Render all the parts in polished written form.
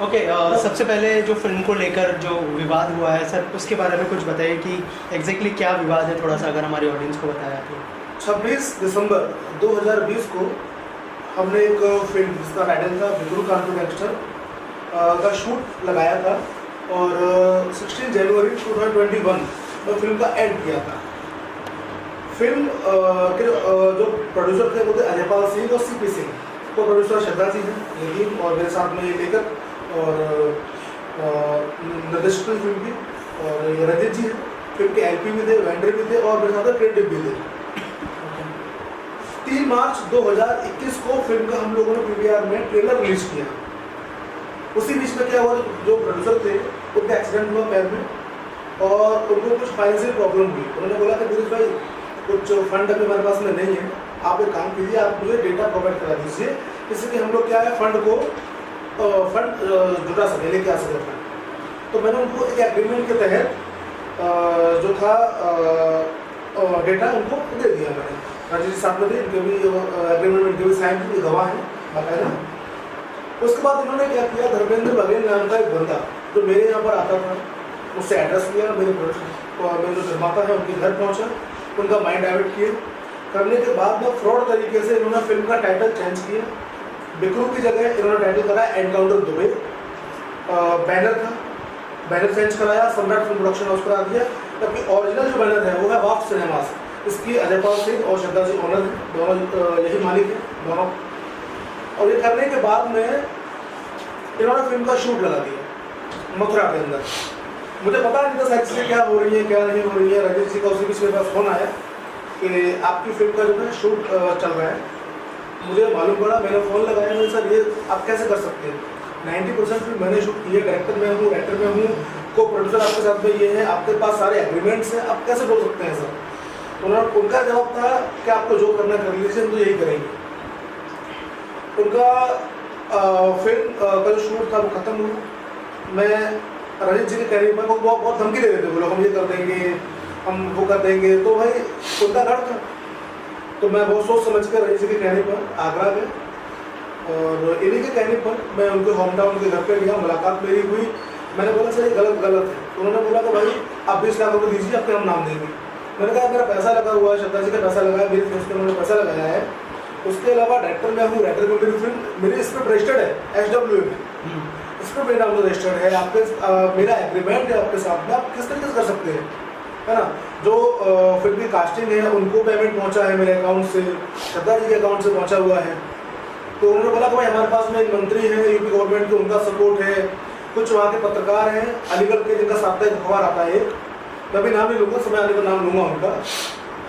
Okay, सबसे पहले जो फिल्म को लेकर जो विवाद हुआ है सर, उसके बारे में कुछ बताइए कि एग्जैक्टली क्या विवाद है, थोड़ा सा अगर हमारे ऑडियंस को बताया तो। 26 दिसंबर 2020 को हमने एक फिल्म जिसका टाइटल था बिगरू कानपुर गैंगस्टर का शूट लगाया था और 16 जनवरी 2021 में फिल्म का एंड किया था। फिल्म के जो प्रोड्यूसर थे वो थे अजयपाल सिंह और सीपी सिंह, तो प्रोड्यूसर श्रद्धा जी हैं यही, और मेरे साथ में ये लेखक और निर्देशक फिल्म की और ये रंजित जी हैं, फिल्म के एलपी भी थे, वेंडर भी थे और मेरे साथ क्रिएटिव भी थे। 3 मार्च 2021 को फिल्म का हम लोगों ने पीवीआर में ट्रेलर रिलीज किया। उसी बीच में क्या हुआ, जो प्रोड्यूसर थे उनका एक्सीडेंट हुआ पैर में और उनको कुछ फाइनेंशियल प्रॉब्लम हुई। उन्होंने बोला कि दिनेश भाई कुछ फंड अभी हमारे पास में नहीं है, आप एक काम कीजिए, आप मुझे डेटा प्रोवाइड करा दीजिए जिससे कि हम लोग क्या है फंड जुटा सके, लेके आ सके फंड। तो मैंने उनको एक एग्रीमेंट के तहत जो था डेटा उनको दे दिया मैंने। राजेश साहब ने भी इनके भी एग्रीमेंट इनके भी साइन की गवाह हैं बाकायदा। उसके बाद इन्होंने क्या किया, धर्मेंद्र बघेल नाम का एक बंदा जो मेरे यहाँ पर आता था, उससे एड्रेस लिया, मेरे जो निर्माता है उनके घर पहुँचा, उनका माइंड डाइवर्ट किया। करने के बाद में फ्रॉड तरीके से इन्होंने फिल्म का टाइटल चेंज किया। बिक्रू की जगह इन्होंने टाइटल करा एनकाउंटर दुबई। बैनर था, बैनर चेंज कराया, सम्राट फिल्म प्रोडक्शन हाउस करा दिया, जबकि ओरिजिनल जो बैनर है वो है वाफ सिनेमास। इसकी अजयपाल सिंह और श्रद्धा जी ओनर हैं, दोनों यही मालिक हैं दोनों। और ये करने के बाद में इन्होंने फिल्म का शूट लगा दिया मथुरा के अंदर। मुझे पता नहीं था साइड से क्या हो रही है क्या नहीं हो रही है। राजेश जी का उसी बीच मेरे पास फ़ोन आया कि आपकी फिल्म का जो है शूट चल रहा है। मुझे मालूम पड़ा, मैंने फ़ोन लगाया, मैंने सर ये आप कैसे कर सकते हैं, 90% फिल्म मैंने शूट की है, डायरेक्टर में हूँ, राइटर में हूँ, को प्रोड्यूसर आपके साथ में ये है, आपके पास सारे एग्रीमेंट्स हैं, आप कैसे बोल सकते हैं सर। उन्होंने उनका जवाब था कि आपको जो करना कर लीजिए, हम तो यही करेंगे। उनका फिल्म का जो शूट था वो ख़त्म हुआ। मैं रंजित जी के कहने पर वो बहुत धमकी दे रहे थे, वो लोग हम ये कर देंगे, हम वो कर देंगे, तो भाई उनका घर था। तो मैं बहुत सोच समझ कर रंजित जी के कहने पर आगरा गए और इन्हीं के कहने पर मैं उनके होम टाउन के घर पे गया, मुलाकात मेरी हुई। मैंने बोला सर ये गलत है। तो उन्होंने बोला कि भाई आप 20 लाख रुपये दीजिए, आपके हम नाम देंगे। मैंने कहा मेरा पैसा लगा हुआ है, श्रद्धा जी का पैसा लगा है, मेरी फिल्म पे उन्होंने पैसा लगाया है। उसके अलावा डायरेक्टर में हूँ, राइटर में मेरी फिल्म मेरी स्क्रिप्ट रजिस्टर्ड है SW में, स्क्रिप्ट मेरा नाम रजिस्टर्ड है, आपके मेरा एग्रीमेंट है आपके साथ में, आप किस तरीके से कर सकते हैं, है ना। जो फिल्म की कास्टिंग है उनको पेमेंट पहुंचा है मेरे अकाउंट से, श्रद्धा जी के अकाउंट से पहुंचा हुआ है। तो उन्होंने बोला कि भाई हमारे पास में एक मंत्री है यूपी गवर्नमेंट के, उनका सपोर्ट है, कुछ वहाँ के पत्रकार हैं अलीगढ़ के जिनका साप्ताहिक अखबार आता है, मैं भी नाम नहीं लूँगा, समय आने पर नाम लूँगा उनका,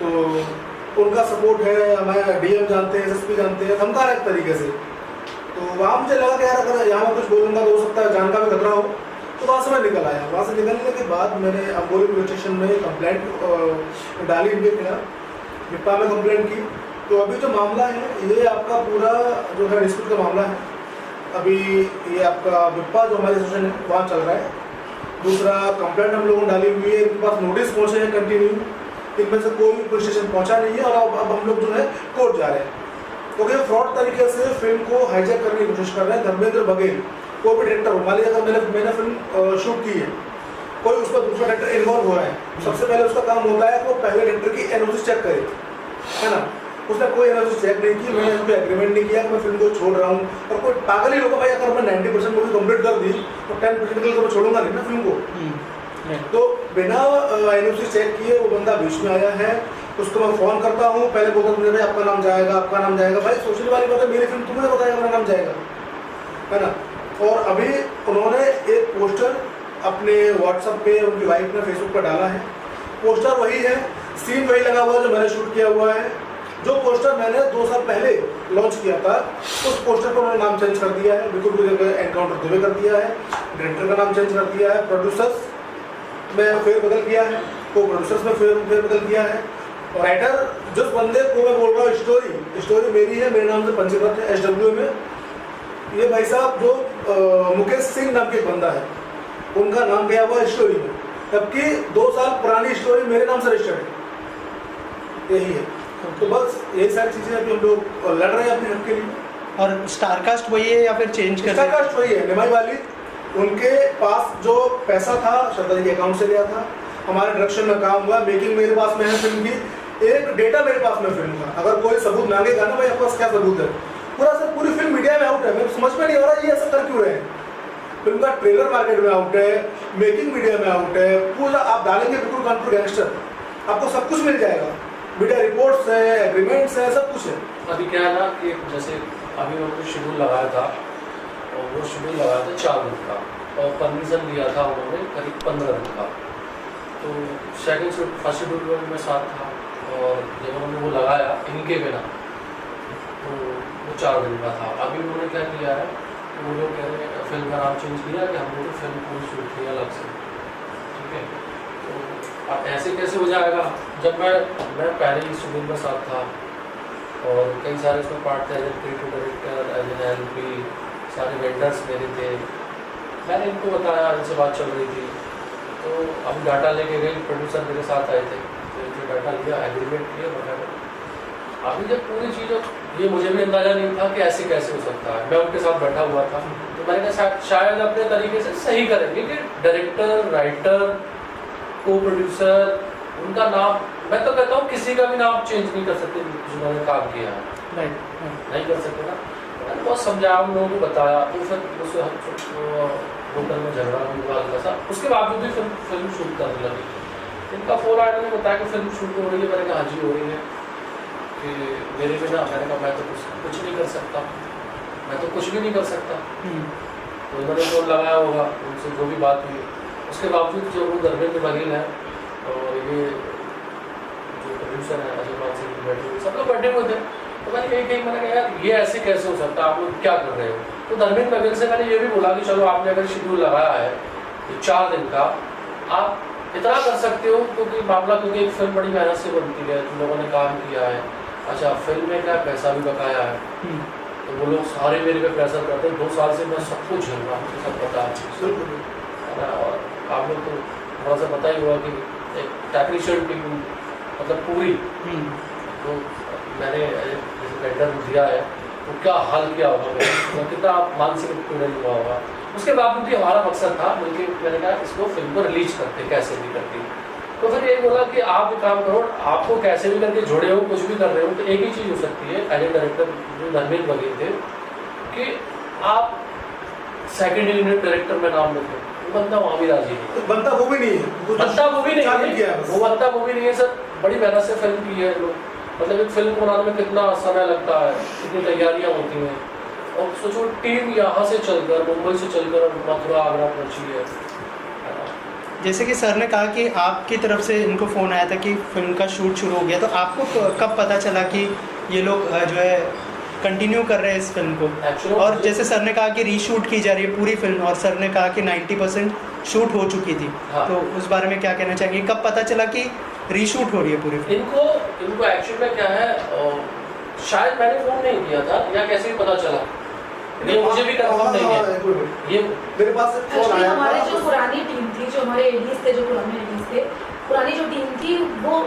तो उनका सपोर्ट है, हमें DM जानते हैं, SSP जानते हैं, धमका रहे एक तरीके से। तो वहाँ मुझे लगा कि यार अगर यहाँ मैं कुछ बोलूँगा तो हो सकता है जान का भी खतरा हो, तो वहाँ से मैं निकल आया। वहाँ से निकलने के बाद मैंने अम्बोली पुलिस स्टेशन में कंप्लेंट डाली इनके खिलाफ, विप्पा में कंप्लेंट की। तो अभी जो मामला है ये आपका पूरा जो है डिस्प्यूट का मामला है। अभी ये आपका विप्पा जो हमारे सेशन है वहाँ चल रहा है। दूसरा कंप्लेंट हम लोगों ने डाली हुई है, इनके पास नोटिस पहुँचे हैं कंटिन्यू, इनमें से कोई पुलिस स्टेशन पहुँचा नहीं है और अब हम लोग जो है कोर्ट जा रहे हैं, क्योंकि फ्रॉड तरीके से फिल्म को हाईजैक करने की कोशिश कर रहे हैं। धर्मेंद्र बघेल कोई भी डायरेक्टर हो, मान लीजिए अगर मैंने फिल्म शूट की है, कोई उसका दूसरा डायरेक्टर इन्वॉल्व हो रहा है, सबसे पहले उसका काम होता है कि वो पहले डायरेक्टर की NOC चेक करे, है ना। उसने कोई NOC चेक नहीं की, मैंने उसको एग्रीमेंट नहीं किया कि मैं फिल्म को छोड़ रहा हूँ। और कोई पागल ही होगा भाई, अगर मैं 90% मूवी कंप्लीट कर दी तो 10% के लिए तो मैं छोड़ूंगा नहीं ना फिल्म को। तो बिना NOC चेक किए वो बंदा बीच में आया है, उसको मैं फ़ोन करता हूँ, पहले बोलता मुझे भाई आपका नाम जाएगा, आपका नाम जाएगा। भाई सोचने वाली बात है, मेरी फिल्म तुम्हें बताएगा मेरा नाम जाएगा, है ना। और अभी उन्होंने एक पोस्टर अपने WhatsApp पे, उनकी वाइफ ने फेसबुक पर डाला है। पोस्टर वही है, सीन वही लगा हुआ जो मैंने शूट किया हुआ है। जो पोस्टर मैंने 2 साल पहले लॉन्च किया था, उस पोस्टर पर उन्होंने नाम चेंज कर दिया है, बिल्कुल की जगह एनकाउंटर दुबे कर दिया है, डायरेक्टर का नाम चेंज कर दिया है, प्रोड्यूसर्स में फेरबदल किया है, को प्रोड्यूसर्स में फेरबदल किया है। और राइटर जिस बंदे को मैं बोल रहा हूँ, स्टोरी मेरी है, मेरे नाम से पंजीकृत है SW में। ये भाई साहब जो मुकेश सिंह नाम के बंदा है, उनका नाम गया हुआ स्टोरी में, जबकि 2 साल पुरानी स्टोरी मेरे नाम से रजिस्टर्ड है। यही है, तो बस यही सारी चीज़ें अभी हम लोग लड़ रहे हैं अपने हक के लिए। और स्टारकास्ट वही है या फिर चेंज कर? स्टारकास्ट वही है, निमाई वाली उनके पास जो पैसा था श्रद्धा जी के अकाउंट से लिया था, हमारे डायरेक्शन में काम हुआ, मेकिंग मेरे पास में है फिल्म की, एक डेटा मेरे पास में फिल्म का। अगर कोई सबूत मांगेगा ना भाई आपके पास क्या सबूत है, पूरा सर पूरी फिल्म मीडिया में आउट है। मेरे समझ में नहीं आ रहा ये ऐसा कर क्यों रहे हैं। फिल्म का ट्रेलर मार्केट में आउट है, मेकिंग मीडिया में आउट है, पूरा आप डालेंगे बिल्कुल कानपुर गैंगस्टर, आपको सब कुछ मिल जाएगा, मीडिया रिपोर्ट्स है, एग्रीमेंट्स है, सब कुछ है। अभी क्या है ना कि जैसे अभी उन्होंने शेड्यूल लगाया था, और वो शेड्यूल लगाया था 4 दिन का, और परमिशन दिया था उन्होंने करीब 15 दिन का। तो फर्स्ट शेड्यूल में साथ था, और जब उन्होंने वो लगाया इनके बिना तो वो 4 दिन का था। अभी उन्होंने क्या किया है, वो लोग कह रहे हैं फिल्म का नाम चेंज किया कि हम लोग फिल्म पूरी शूट की अलग से, ठीक है। तो अब ऐसे कैसे हो जाएगा जब मैं पहले ही शेड्यूल में साथ था, और कई सारे उसमें पार्ट थे, as a creative director, as an LP, सारे वेंडर्स मेरे थे। मैंने इनको बताया, इनसे बात चल रही थी, तो अभी डाटा लेके गए, प्रोड्यूसर मेरे साथ आए थे, तो इनसे डाटा लिया, एग्रीमेंट किया वगैरह। अभी जब पूरी चीज़, ये मुझे भी अंदाज़ा नहीं था कि ऐसे कैसे हो सकता है। मैं उनके साथ बैठा हुआ था, तो मैंने कहा शायद अपने तरीके से सही करेंगे कि डायरेक्टर, राइटर, को प्रोड्यूसर, उनका नाम, मैं तो कहता हूँ किसी का भी नाम चेंज नहीं कर सकते जिन्होंने काम किया है, नहीं कर सकते ना। मैंने बहुत समझाया, उन लोगों को बताया, तो फिर उसे होटल में झगड़ा हुआ था। उसके बावजूद भी फिल्म शूट करने लगी। इनका फोन आया, उन्होंने बताया कि फिल्म शूट हो रही है। मैंने कहा हाँ जी हो रही है, कि मेरे बिना, मैंने कहा मैं तो कुछ नहीं कर सकता, मैं तो कुछ भी नहीं कर सकता। तो उन्होंने फोन लगाया होगा, उनसे जो भी बात हुई, उसके बावजूद जो वो धर्मेंद्र बघेल है और ये जो प्रोड्यूसर है अजय पाल सिंह, बैठे हुए सब लोग बैठे हुए थे। तो मैंने यही कही, मैंने कहा यार ये ऐसे कैसे हो सकता है, आप लोग क्या कर रहे हो। तो धर्मेंद्र बघेल से मैंने ये भी बोला कि चलो आपने अगर शेड्यूल लगाया है तो 4 दिन का, आप इतना कर सकते हो, क्योंकि मामला, क्योंकि एक फिल्म बड़ी मेहनत से बनती है, तुम लोगों ने काम किया है, अच्छा फिल्म में क्या पैसा भी बकाया है, तो वो लोग सारे मेरे पे प्रेशर करते हैं। 2 साल से मैं सब कुछ झेल रहा हूँ, मुझे सब पता है ना। और आप लोग तो थोड़ा सा पता ही हुआ कि एक टेक्नीशियन टीम मतलब पूरी, तो मैंने जैसे टेंडर दिया है तो क्या हाल किया होगा मेरा, कितना मानसिक पीड़न हुआ होगा। उसके बावजूद भी हमारा मकसद था, बल्कि मैंने कहा इसको फिल्म को रिलीज करते कैसे भी करके। तो फिर ये बोला कि आप एक काम करो, आपको कैसे भी करके जुड़े हो, कुछ भी कर रहे हो, तो एक ही चीज़ हो सकती है, एज ए डायरेक्टर जो धर्मेंद्र बघेल थे, कि आप सेकेंड यूनिट डायरेक्टर में नाम लिखें। वो बंदा वहाँ भी राजी नहीं, बनता वो भी नहीं है, बनता वो भी नहीं है, वो बनता वो भी नहीं है सर। बड़ी मेहनत से फिल्म की है लोग, मतलब एक फिल्म बनाने में कितना समय लगता है, कितनी तैयारियाँ होती हैं, और सोचो टीम यहाँ से चलकर, मुंबई से चलकर मथुरा आगरा पहुँची है। जैसे कि सर ने कहा कि आपकी तरफ से इनको फ़ोन आया था कि फिल्म का शूट शुरू हो गया, तो आपको कब पता चला कि ये लोग जो है कंटिन्यू कर रहे हैं इस फिल्म को? और जैसे सर ने कहा कि रीशूट की जा रही है पूरी फिल्म, और सर ने कहा कि 90% शूट हो चुकी थी, हाँ। तो उस बारे में क्या कहना चाहेंगे? कब पता चला कि रीशूट हो रही है पूरी फिल्म? इनको एक्चुअल में क्या है, शायद मैंने फ़ोन नहीं किया था, या कैसे भी पता चला, ये मुझे भी कंफर्म नहीं है। ये मेरे पास फोन आया, हमारे जो पुरानी टीम थी, जो हमारे एडीज थे, जो पुराने एडीज थे, पुरानी जो टीम थी, वो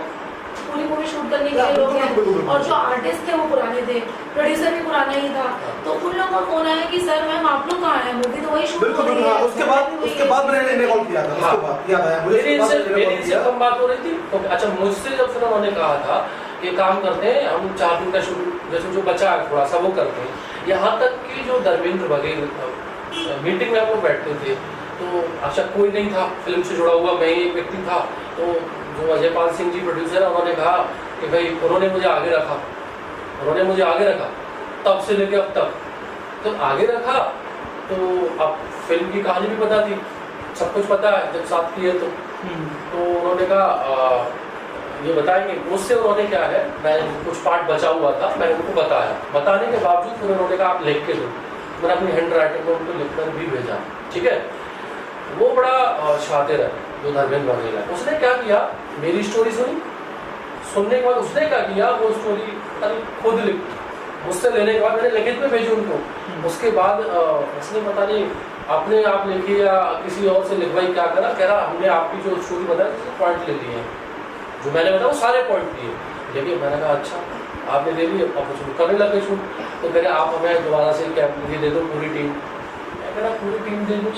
पूरी मूवी शूट करने के लिए लोग हैं, और जो आर्टिस्ट थे वो पुराने थे, प्रोड्यूसर भी पुराना ही था। तो उन लोगों का फोन आया कि सर मैम आप लोग कहाँ हैं, मूवी तो वही शूट हो रही है। उसके बाद मैंने कॉल किया था, उसके बाद याद आया मुझे, मेरी इनसे कम बात हो रही थी। अच्छा, मुझसे जब फिर उन्होंने कहा था कि काम करते हैं हम 4 दिन का शूट, जैसे जो बचा है थोड़ा सा वो करते हैं। यहाँ तक कि जो धर्मेंद्र बघेल मीटिंग में हम लोग बैठते थे, तो अच्छा कोई नहीं था फिल्म से जुड़ा हुआ, मैं ही एक व्यक्ति था। तो जो अजय पाल सिंह जी प्रोड्यूसर है, उन्होंने कहा कि भाई उन्होंने मुझे आगे रखा, तब से लेके अब तक। तो आगे रखा तो अब फिल्म की कहानी भी पता थी, सब कुछ पता है जब साथ की है तो उन्होंने कहा ये बताएंगे। मुझसे उन्होंने क्या है, मैं कुछ पार्ट बचा हुआ था, मैंने उनको बताया, बताने के बावजूद फिर उन्होंने कहा आप लिख के दो। मैंने अपनी हैंड राइटिंग में उनको लिखकर भी भेजा, ठीक है। वो बड़ा शातिर है जो धर्मेंद्र बघेल है। उसने क्या किया, मेरी स्टोरी सुनने के बाद उसने क्या किया, वो स्टोरी खुद लिख, मुझसे लेने के बाद मैंने लिखित में भेजी उनको। उसके बाद उसने पता नहीं अपने आप लिखी या किसी और से लिखवाई, क्या करा, कह रहा हमने आपकी जो स्टोरी बताया पॉइंट ले लिए हैं, जो मैंने बताया वो सारे पॉइंट दिए। लेकिन मैंने कहा अच्छा आपने ले लिए, अब कुछ करने लगे शूट। तो कह रहे आप हमें दोबारा से क्या मुझे दे दो पूरी टीम। मैं कह रहा पूरी टीम दे दो,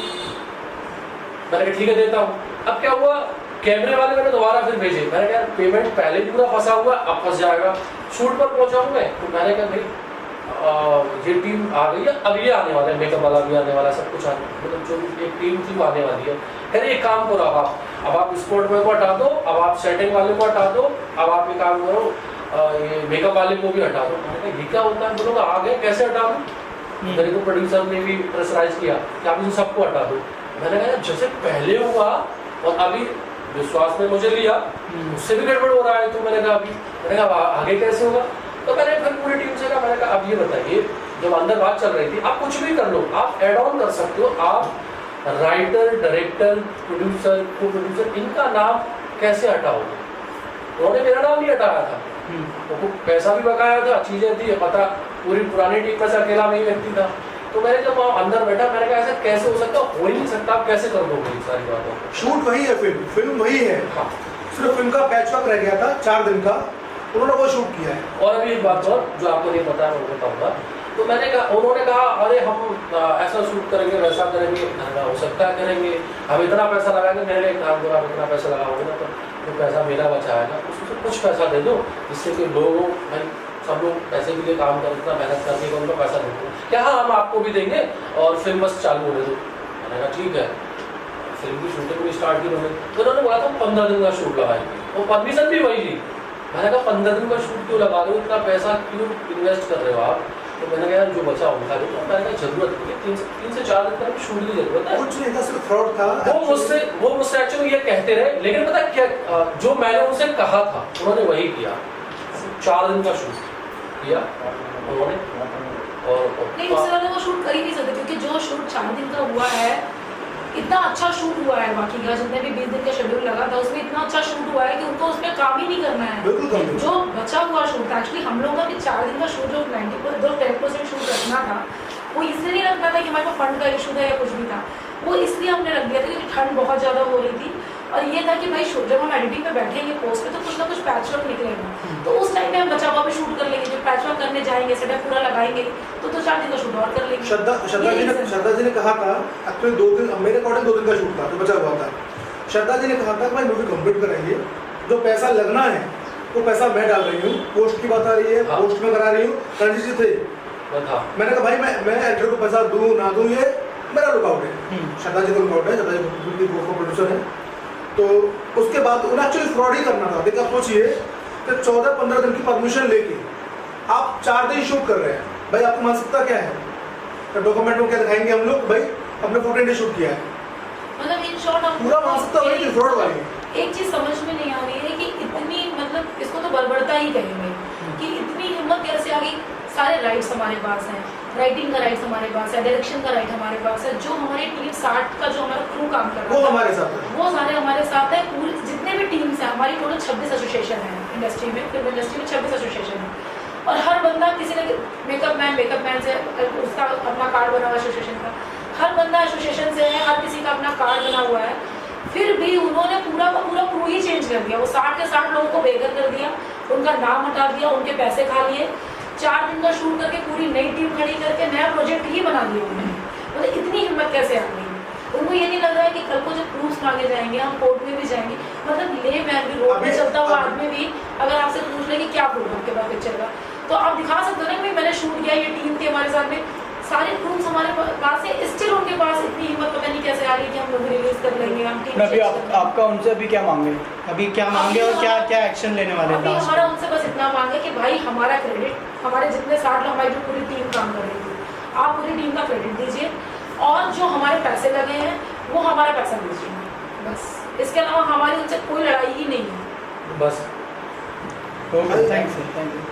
मैंने कहा ठीक है देता हूँ। अब क्या हुआ, कैमरे वाले मैंने दोबारा फिर भेजे, मैंने कहा पेमेंट पहले भी पूरा फंसा हुआ, अब फंस जाएगा। शूट पर पहुंचा हूँ मैं, तो मैंने कहा भाई ये टीम आ गई है, अब ये आने वाला है, मेकअप वाला भी आने वाला है, सब कुछ आने, मतलब जो एक टीम थी वो आने वाली है। कह रहे एक काम करो अब आप स्पोर्ट में को हटा दो, अब आप सेटिंग वाले को हटा दो, अब आप ये काम करो ये मेकअप वाले को भी हटा दो। मैंने कहा ये क्या होता है, बोलो आ गए कैसे हटा दूँ। मेरे को प्रोड्यूसर ने भी प्रेशराइज किया कि आप इन सबको हटा दो। मैंने कहा जैसे पहले हुआ और अभी विश्वास में मुझे लिया, उससे भी गड़बड़ हो रहा है, तो मैंने कहा आगे कैसे होगा। तो मैंने फिर पूरी टीम से कहा, मैंने कहा अब ये बताइए, जब अंदर बात चल रही थी, आप कुछ भी कर लो, आप एड ऑन कर सकते हो, आप राइटर, डायरेक्टर, प्रोड्यूसर, को प्रोड्यूसर, इनका नाम कैसे हटाओगे। उन्होंने मेरा नाम नहीं हटाया था, उनको पैसा भी बकाया था, चीजें थी, पता पूरी पुरानी टीम में से अकेला मैं ही व्यक्ति था। तो मैंने जब वहाँ अंदर बैठा, मैंने कहा ऐसा कैसे हो सकता, हो ही नहीं सकता, आप कैसे कर दोगे ये सारी बातों को। शूट वही है, फिल्म वही है, हाँ, सिर्फ फिल्म का पैच वर्क रह गया था 4 दिन का, उन्होंने वो शूट किया है। और अभी एक बात और जो आपको नहीं पता है मैं बताऊंगा। तो मैंने कहा, उन्होंने कहा अरे हम ऐसा शूट करेंगे, वैसा करेंगे, हो सकता है करेंगे, हम इतना पैसा लगाएंगे। मैंने एक काम करो, आप इतना पैसा लगाओगे ना तो पैसा मेरा बचा है ना, उसमें कुछ पैसा दे दो, जिससे कि लोगों सब लोग पैसे के लिए काम करते, इतना मेहनत करने का उनको पैसा दे दो। क्या हाँ हम आपको भी देंगे और फिल्म बस चालू होने दो। मैंने कहा ठीक है। फिल्म की शूटिंग भी स्टार्ट की उन्होंने, तो उन्होंने बोला था 15 दिन का शूट लगाएंगे, और परमिशन भी वही ली। मैंने कहा 15 दिन का शूट क्यों लगा रहे हो, इतना पैसा क्यों इन्वेस्ट कर रहे हो आप। तो मैंने कहा जो बचा उनका भी, तो मैंने कहा जरूरत नहीं है, 3 से 4 दिन तक शूट की जरूरत है। कुछ नहीं था, सिर्फ फ्रॉड था। वो मुझसे एक्चुअली ये कहते रहे, लेकिन पता क्या, जो मैंने उनसे कहा था उन्होंने वही किया। 4 दिन का शूट किया उन्होंने, और नहीं उससे ज्यादा वो शूट कर ही नहीं सकते, क्योंकि जो शूट 4 दिन का हुआ है, इतना अच्छा शूट हुआ है, बाकी का जितने भी 20 दिन का शेड्यूल लगा था उसमें इतना अच्छा शूट हुआ है कि उनको उसमें काम ही नहीं करना है। जो बचा हुआ शूट था, एक्चुअली हम लोगों का भी 4 दिन का शूट जो 10% शूट रखना था, वो इसलिए नहीं रखना था कि हमारे पास फंड का इशू था या कुछ भी था, वो इसलिए हमने रख दिया था क्योंकि ठंड बहुत ज़्यादा हो रही थी, और ये था कि भाई जब हम एडिटिंग पे बैठेंगे पोस्ट पे तो कुछ ना कुछ पैच वर्क निकलेगा, तो उस टाइम पे हम बचा हुआ भी शूट कर लेंगे। जब पैच वर्क करने जाएंगे, सेटअप पूरा लगाएंगे, तो 4 दिन का शूट और कर लेंगे। श्रद्धा जी ने कहा था, एक्चुअली 2 दिन मेरे अकॉर्डिंग 2 दिन का शूट था जो बचा हुआ था। श्रद्धा जी ने कहा था भाई मूवी कंप्लीट कराइए, जो पैसा लगना है वो पैसा मैं डाल रही हूँ, पोस्ट की बात आ रही है, पोस्ट में करा रही हूँ। रणजीत जी थे, मैंने कहा भाई मैं एक्टर को पैसा दूँ ना दूँ ये मेरा लुकआउट है, श्रद्धा जी का लुकआउट है, श्रद्धा जी प्रोड्यूसर है। तो उसके बाद उन्हें एक्चुअली फ्रॉड ही करना था। देखिए आप सोचिए कि 14-15 दिन की परमिशन लेके आप 4 दिन शूट कर रहे हैं, भाई आपको मानसिकता क्या है, तो डॉक्यूमेंट में क्या दिखाएंगे हम लोग, भाई अपने 14 डे शूट किया है, मतलब इन शॉर्ट हम पूरा मानसिकता वही थी, फ्रॉड वाली। एक चीज समझ में नहीं आ रही है कि इतनी, मतलब इसको तो बर्बरता ही कहेंगे कि इतनी हिम्मत कैसे आ गई। सारे राइट्स हमारे पास हैं, राइटिंग का राइट्स हमारे पास है, डायरेक्शन का राइट हमारे पास है, जो हमारी टीम 60 का जो हमारा क्रू काम कर रहा है वो हमारे साथ है, वो सारे हमारे साथ है। पूरी जितने भी टीम्स हैं हमारी, टोटल 26 एसोसिएशन है इंडस्ट्री में, फिल्म इंडस्ट्री में 26 एसोसिएशन है, और हर बंदा किसी ने मेकअप मैन से उसका अपना कार्ड बना हुआ है एसोसिएशन का, हर बंदा एसोसिएशन से है, हर किसी का अपना कार्ड बना हुआ है। फिर भी उन्होंने पूरा का पूरा क्रू ही चेंज कर दिया, वो 60 के 60 लोगों को बेघर कर दिया, उनका नाम हटा दिया, उनके पैसे खा लिए, 4 दिन का शूट करके पूरी नई टीम खड़ी करके नया प्रोजेक्ट ही बना दिया उन्होंने। मतलब इतनी हिम्मत कैसे आ गई उनको, ये नहीं लग रहा है कि कल को जब प्रूफ मांगे जाएंगे, हम कोर्ट में भी जाएंगे, मतलब ले मैन भी रोड में चलता हुआ आदमी भी अगर आपसे पूछ ले कि क्या प्रूफ आपके पास पिक्चर का, तो आप दिखा सकते हो ना कि मैंने शूट किया, ये टीम थी हमारे साथ में, सारे प्रूफ्स हमारे पास है, स्टिल उनके पास इतनी हिम्मत पता नहीं कैसे आ रही है कि हम लोग रिलीज कर लेंगे। हम टीम अभी आपका उनसे अभी क्या मांगे, अभी क्या मांगे और क्या क्या एक्शन लेने वाले हैं? अभी हमारा उनसे बस इतना मांगे कि भाई हमारा क्रेडिट, हमारे जितने 60 लोग, हमारी जो पूरी टीम काम कर रही थी, आप पूरी टीम का क्रेडिट दीजिए, और जो हमारे पैसे लगे हैं वो हमारा पैसा दीजिए, बस। इसके अलावा हमारी उनसे कोई लड़ाई ही नहीं है, बस। Okay, thank you.